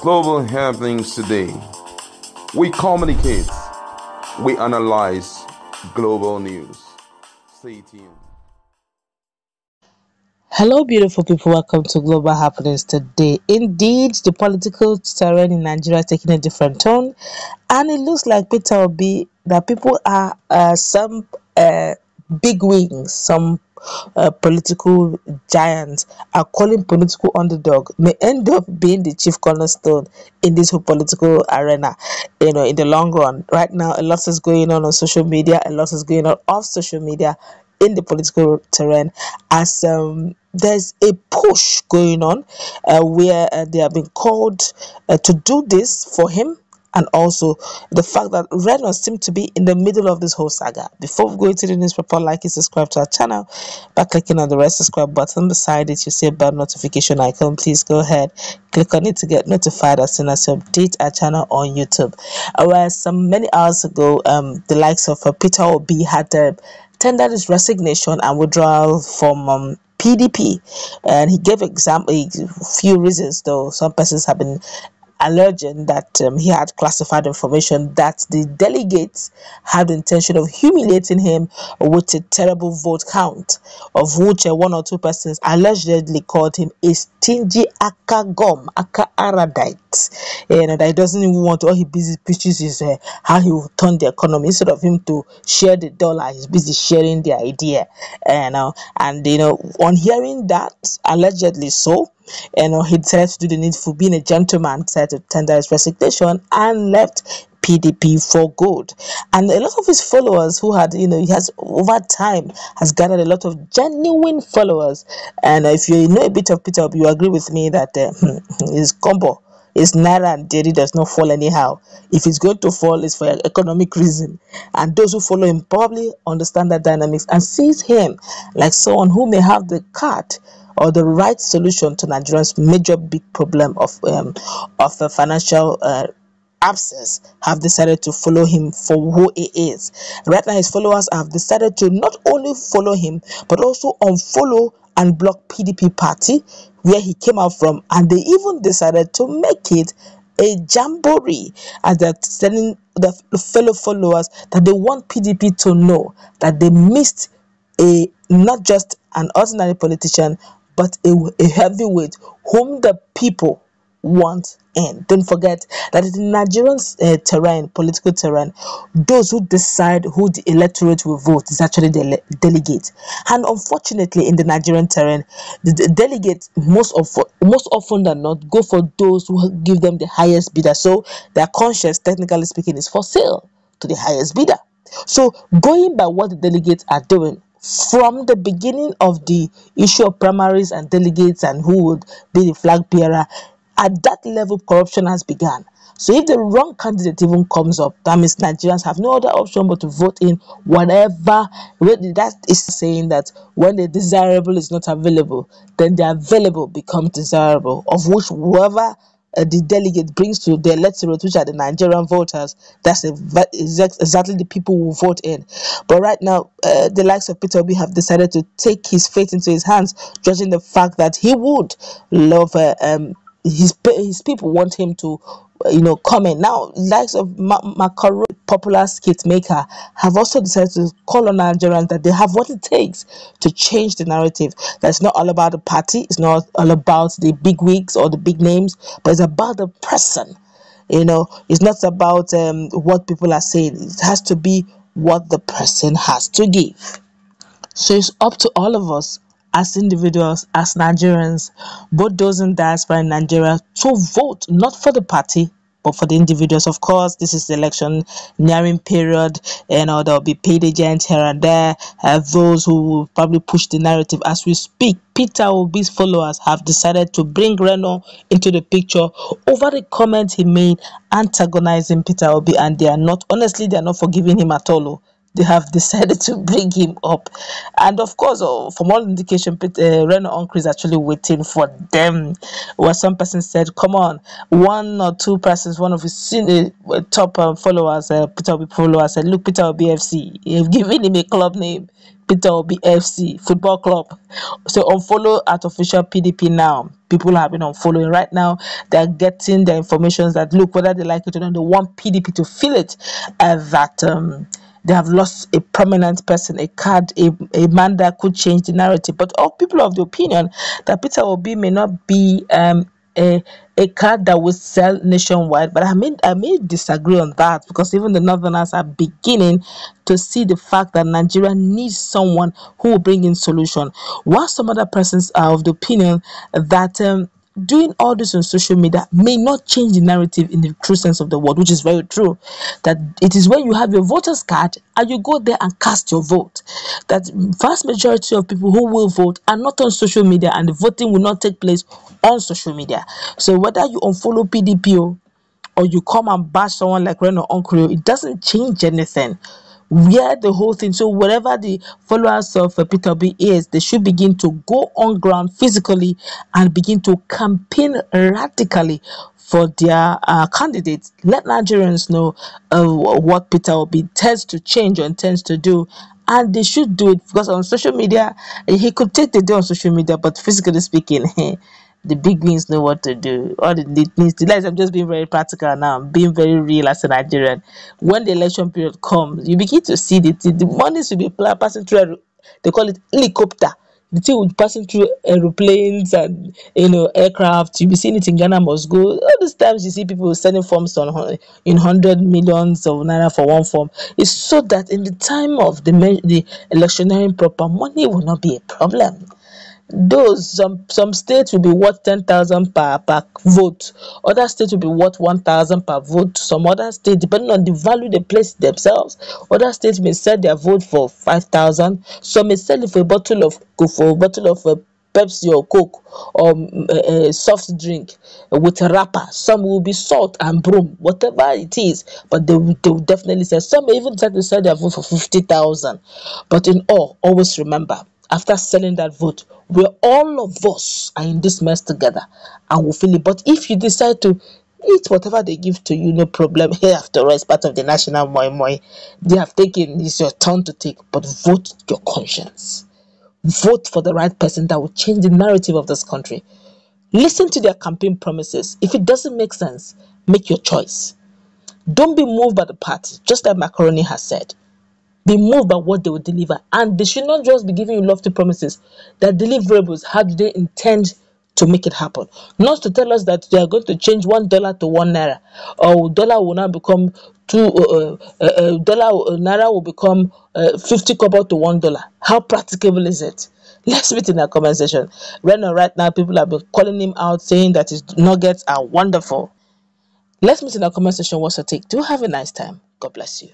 Global happenings today. We communicate, we analyze global news. Stay tuned. Hello, beautiful people. Welcome to Global Happenings today. Indeed, the political terrain in Nigeria is taking a different tone, and it looks like Peter Obi that people are some big wings, some political giants are calling political underdog may end up being the chief cornerstone in this whole political arena. In the long run, right now, a lot is going on social media, a lot is going on off social media in the political terrain as there's a push going on where they have been called to do this for him, and also the fact that Reynolds seems to be in the middle of this whole saga. Before we go into the newspaper, like and subscribe to our channel by clicking on the red subscribe button. Beside it, you see a bell notification icon. Please go ahead, click on it to get notified as soon as we update our channel on YouTube. Where some many hours ago, the likes of Peter Obi had tendered his resignation and withdrawal from PDP, and he gave a few reasons, though some persons have been alleging that he had classified information that the delegates had the intention of humiliating him with a terrible vote count, of which one or two persons allegedly called him a stingy akagom, aka-aradite. That he doesn't even want. All he busy pitches is how he will turn the economy. Instead of him to share the dollar, he's busy sharing the idea. And on hearing that, allegedly so, he decided to do the needful. Being a gentleman, decided to tender his resignation and left PDP for good. And a lot of his followers who had, he has over time has gathered a lot of genuine followers. And if you know a bit of Peter, you agree with me that his combo, his naira and daily does not fall anyhow. If it's going to fall, it's for economic reason. And those who follow him probably understand that dynamics and sees him like someone who may have the card or the right solution to Nigeria's major big problem of the financial absence, have decided to follow him for who he is. Right now, his followers have decided to not only follow him, but also unfollow and block PDP party, where he came out from, and they even decided to make it a jamboree, as they're telling the fellow followers that they want PDP to know that they missed not just an ordinary politician, but a heavyweight whom the people want in. Don't forget that in the Nigerian political terrain, those who decide who the electorate will vote is actually the delegate. And unfortunately, in the Nigerian terrain, the delegates most often than not go for those who give them the highest bidder. So their conscience, technically speaking, is for sale to the highest bidder. So going by what the delegates are doing, from the beginning of the issue of primaries and delegates and who would be the flag bearer, at that level corruption has begun. So if the wrong candidate even comes up, that means Nigerians have no other option but to vote in whatever. That is saying that when the desirable is not available, then the available becomes desirable, of which whoever the delegate brings to the electorate, which are the Nigerian voters, that's exactly the people who vote in. But right now, the likes of Peter Obi have decided to take his fate into his hands, judging the fact that he would love his people want him to come in. Now, likes of Macaro, popular skit maker, have also decided to call on Nigerians that they have what it takes to change the narrative. That's not all about the party, it's not all about the big wigs or the big names, but it's about the person. It's not about what people are saying. It has to be what the person has to give. So it's up to all of us as individuals, as Nigerians, both those in diaspora in Nigeria, to vote not for the party but for the individuals. Of course, this is the election nearing period, there'll be paid agents here and there, those who will probably push the narrative as we speak. Peter Obi's followers have decided to bring Reno into the picture over the comment he made antagonizing Peter Obi, and they are not forgiving him at all. They have decided to bring him up. And of course, from all indication, Reno Uncle is actually waiting for them. Where some person said, come on, one or two persons, one of his top followers, Peter Obi followers, said, look, Peter Obi FC, you've given him a club name. Peter Obi FC Football Club. So unfollow at official PDP now. People have been unfollowing right now. They're getting the information that, look, whether they like it or not, they want PDP to feel it, that they have lost a prominent person, a card, a man that could change the narrative. But all people of the opinion that Peter Obi may not be a card that will sell nationwide. But I may disagree on that, because even the Northerners are beginning to see the fact that Nigeria needs someone who will bring in solution. While some other persons are of the opinion that doing all this on social media may not change the narrative in the true sense of the word, which is very true. That it is when you have your voter's card and you go there and cast your vote, that vast majority of people who will vote are not on social media, and the voting will not take place on social media. So whether you unfollow PDP or you come and bash someone like Reno Onkrio, it doesn't change anything. Where the whole thing, so wherever the followers of Peter B is, they should begin to go on ground physically and begin to campaign radically for their candidates. Let Nigerians know what Peter Obi tends to change or intends to do, and they should do it, because on social media, he could take the day on social media, but physically speaking, the big wings know what to do. All the needs, I'm just being very practical now. I'm being very real as a Nigerian. When the election period comes, you begin to see the monies will be passing through. They call it helicopter. The thing will be passing through aeroplanes and aircraft. You'll be seeing it in Ghana must go. All these times you see people sending forms in 100 millions of naira for one form. It's so that in the time of the electioneering proper, money will not be a problem. Those some states will be worth 10,000 per vote. Other states will be worth 1,000 per vote. Some other states, depending on the value they place themselves, other states may sell their vote for 5,000. Some may sell it for a bottle of Pepsi or Coke or a soft drink with a wrapper. Some will be salt and broom, whatever it is, but they will definitely sell. Some may even try to sell their vote for 50,000. But in all, always remember, after selling that vote, where all of us are in this mess together and we'll feel it. But if you decide to eat whatever they give to you, no problem. Here, after all, it's part of the national moi. They have taken, it's your turn to take, but vote your conscience. Vote for the right person that will change the narrative of this country. Listen to their campaign promises. If it doesn't make sense, make your choice. Don't be moved by the party, just like Macaroni has said. Be moved by what they will deliver, and they should not just be giving you lofty promises. Their deliverables, how do they intend to make it happen? Not to tell us that they are going to change $1 to 1 naira, or dollar will now become naira will become 50 kobo to $1. How practicable is it? Let's meet in our comment section. Right now, people have been calling him out, saying that his nuggets are wonderful. Let's meet in our comment section. What's your take? Do have a nice time. God bless you.